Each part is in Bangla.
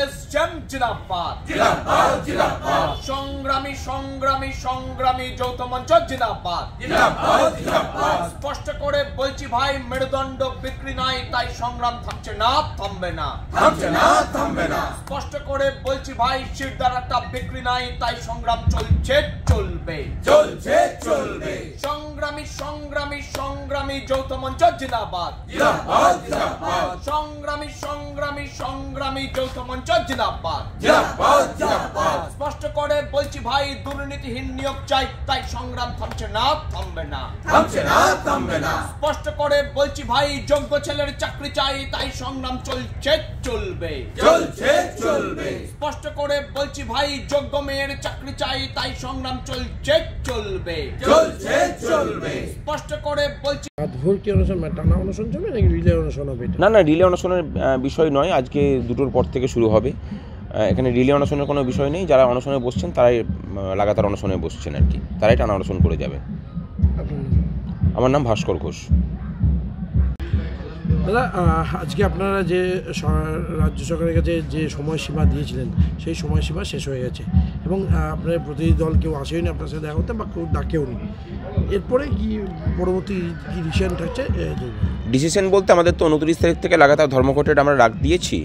এসএম জিন্দাবাদ সংগ্রামী সংগ্রামী সংগ্রামী যৌথ মঞ্চ জিন্দাবাদ। স্পষ্ট করে বলছি ভাই, মেরুদণ্ড বিক্রি নাই, তাই সংগ্রাম থামছে না, থামবে না। স্পষ্ট করে বলছি ভাই, শিরদাঁড়াটা বিক্রি নাই, তাই সংগ্রাম চলছে, চলবে। সংগ্রামী সংগ্রামী সংগ্রামী যৌথ মঞ্চ জিন্দাবাদ। সংগ্রামী সংগ্রামী সংগ্রামী যৌথ মঞ্চ জিন্দাবাদ। স্পষ্ট করে বলছি ভাই, দুর্নীতিহীন নিয়োগ চাই, তাই সংগ্রাম থামছে না, থামবে না। স্পষ্ট করে বলছি ভাই, যোগ্য ছেলের চাকরি চাই, তাই সংগ্রাম চলছে, চলবে। স্পষ্ট করে বলছি ভাই, যোগ্য মেয়ের চাকরি চাই, তাই সংগ্রাম চলছে, চলবে। স্পষ্ট করে বলছি না, রিলে অনশনের বিষয় নয়, আজকে দুটোর পর থেকে শুরু হবে। এখানে রিলে অনশনের কোনো বিষয় নেই, যারা অনশনে বসছেন তারাই লাগাতার অনশনে বসছেন আর কি, তারাই টানা অনশন করে যাবে। আমার নাম ভাস্কর ঘোষ। দাদা, আজকে আপনারা যে রাজ্য সরকারের কাছে যে সময়সীমা দিয়েছিলেন, সেই সময়সীমা শেষ হয়ে গেছে এবং আপনার প্রতিনিধি দল কেউ আসেনি আপনার সাথে দেখা করতে, বা কেউ ডাকেও নি। এরপরে কি পরবর্তী কি ডিসিশন থাকছে? ডিসিশন বলতে আমাদের তো 29 তারিখ থেকে লাগাতার ধর্মঘটের আমরা ডাক দিয়েছি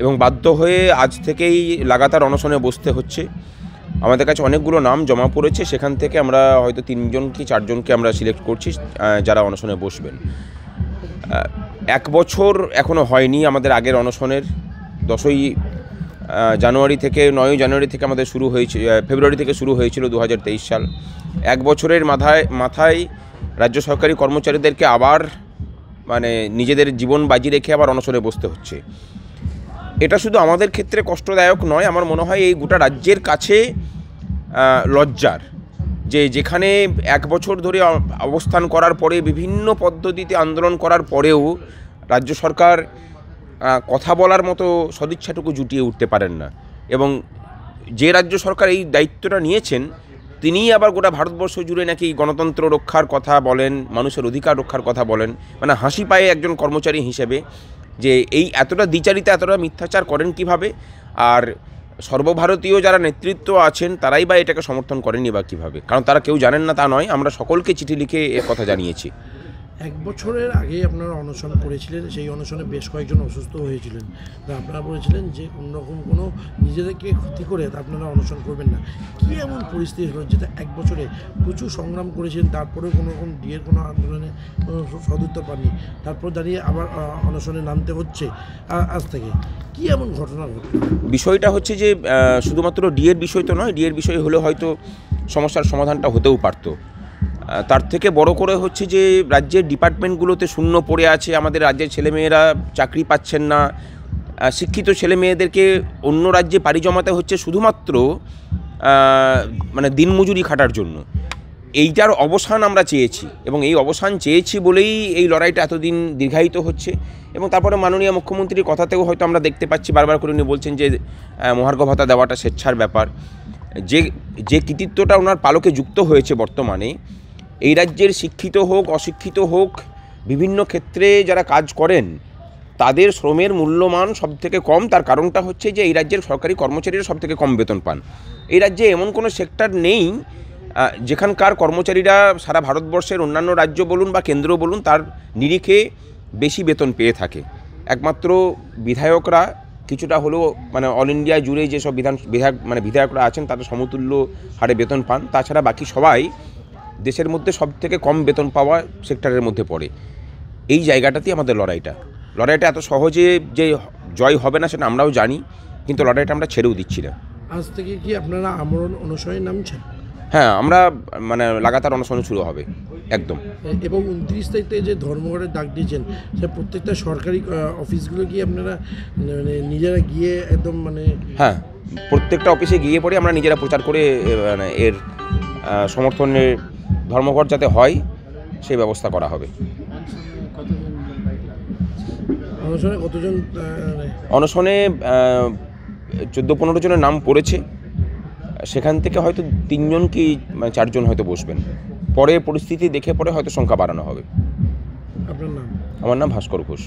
এবং বাধ্য হয়ে আজ থেকেই লাগাতার অনশনে বসতে হচ্ছে। আমাদের কাছে অনেকগুলো নাম জমা পড়েছে, সেখান থেকে আমরা হয়তো 3জন কি 4জনকে আমরা সিলেক্ট করছি যারা অনশনে বসবেন। 1 বছর এখনও হয়নি আমাদের আগের অনশনের। 10ই জানুয়ারি থেকে 9ই জানুয়ারি থেকে আমাদের শুরু হয়েছে, ফেব্রুয়ারি থেকে শুরু হয়েছিল 2023 সাল। 1 বছরের মাথায় রাজ্য সরকারি কর্মচারীদেরকে আবার মানে নিজেদের জীবন বাজি রেখে আবার অনশনে বসতে হচ্ছে। এটা শুধু আমাদের ক্ষেত্রে কষ্টদায়ক নয়, আমার মনে হয় এই গোটা রাজ্যের কাছে লজ্জার, যেখানে 1 বছর ধরে অবস্থান করার পরে বিভিন্ন পদ্ধতিতে আন্দোলন করার পরেও রাজ্য সরকার কথা বলার মতো সদিচ্ছাটুকু জুটিয়ে উঠতে পারেন না। এবং যে রাজ্য সরকার এই দায়িত্বটা নিয়েছেন, তিনিই আবার গোটা ভারতবর্ষ জুড়ে নাকি গণতন্ত্র রক্ষার কথা বলেন, মানুষের অধিকার রক্ষার কথা বলেন। মানে হাসি পায়ে একজন কর্মচারী হিসেবে যে এই এতটা দ্বিচারিতা, এতটা মিথ্যাচার করেন কিভাবে, আর সর্বভারতীয় যারা নেতৃত্ব আছেন তারাই বা এটাকে সমর্থন করেনি বা কীভাবে? কারণ তারা কেউ জানেন না তা নয়, আমরা সকলকে চিঠি লিখে এর কথা জানিয়েছি। 1 বছরের আগে আপনারা অনশন করেছিলেন, সেই অনশনে বেশ কয়েকজন অসুস্থ হয়েছিলেন। আপনারা বলেছিলেন যে কোনোরকম কোনো নিজেদেরকে ক্ষতি করে আপনারা অনশন করবেন না। কী এমন পরিস্থিতি হলো যেটা 1 বছরে প্রচুর সংগ্রাম করেছিলেন, তারপরেও কোনোরকম ডিএর কোনো আন্দোলনে সদুত্তর পাননি, তারপর দাঁড়িয়ে আবার অনশনে নামতে হচ্ছে আজ থেকে? কী এমন ঘটনা ঘটল? বিষয়টা হচ্ছে যে শুধুমাত্র ডিএর বিষয় তো নয়, ডিএর বিষয় হলে হয়তো সমস্যার সমাধানটা হতেও পারতো। তার থেকে বড় করে হচ্ছে যে রাজ্যের ডিপার্টমেন্টগুলোতে শূন্য পড়ে আছে, আমাদের রাজ্যের ছেলেমেয়েরা চাকরি পাচ্ছেন না। শিক্ষিত ছেলেমেয়েদেরকে অন্য রাজ্যে পাড়ি জমাতে হচ্ছে শুধুমাত্র মানে দিনমজুরি খাটার জন্য। এইটার অবসান আমরা চেয়েছি এবং এই অবসান চেয়েছি বলেই এই লড়াইটা এতদিন দীর্ঘায়িত হচ্ছে। এবং তারপরে মাননীয় মুখ্যমন্ত্রীর কথাতেও হয়তো আমরা দেখতে পাচ্ছি বারবার করে উনি বলছেন যে মহার্ঘ ভাতা দেওয়াটা স্বেচ্ছার ব্যাপার। যে কৃতিত্বটা ওনার পালকে যুক্ত হয়েছে বর্তমানে, এই রাজ্যের শিক্ষিত হোক অশিক্ষিত হোক, বিভিন্ন ক্ষেত্রে যারা কাজ করেন তাদের শ্রমের মূল্যমান সবথেকে কম। তার কারণটা হচ্ছে যে এই রাজ্যের সরকারি কর্মচারীরা সবথেকে কম বেতন পান। এই রাজ্যে এমন কোনো সেক্টর নেই যেখানকার কর্মচারীরা সারা ভারতবর্ষের অন্যান্য রাজ্য বলুন বা কেন্দ্র বলুন তার নিরিখে বেশি বেতন পেয়ে থাকে। একমাত্র বিধায়করা কিছুটা হলেও মানে অল ইন্ডিয়া জুড়ে যেসব বিধায়করা আছেন তাদের সমতুল্য হারে বেতন পান। তাছাড়া বাকি সবাই দেশের মধ্যে সবথেকে কম বেতন পাওয়া সেক্টরের মধ্যে পড়ে। এই জায়গাটাতেই আমাদের লড়াইটা এত সহজে যে জয় হবে না সেটা আমরাও জানি, কিন্তু লড়াইটা আমরা ছেড়েও দিচ্ছি না। আজ থেকে কি আপনারা আমরণ অনশনে নামছেন? হ্যাঁ, আমরা মানে লাগাতার অনশন শুরু হবে একদম। এবং 29 তারিখ থেকে যে ধর্মঘটের ডাক দিয়েছেন, সে প্রত্যেকটা সরকারি অফিসগুলো গিয়ে আপনারা মানে নিজেরা গিয়ে একদম মানে? হ্যাঁ, প্রত্যেকটা অফিসে গিয়ে পড়ে আমরা নিজেরা প্রচার করে মানে এর সমর্থনের ধর্মঘট যাতে হয় সেই ব্যবস্থা করা হবে। অনশনে কতজন? অনশনে 14-15 জনের নাম পড়েছে, সেখান থেকে হয়তো 3জন কি 4জন হয়তো বসবেন। পরে পরিস্থিতি দেখে পরে হয়তো সংখ্যা বাড়ানো হবে। আপনার নাম? আমার নাম ভাস্কর ঘোষ।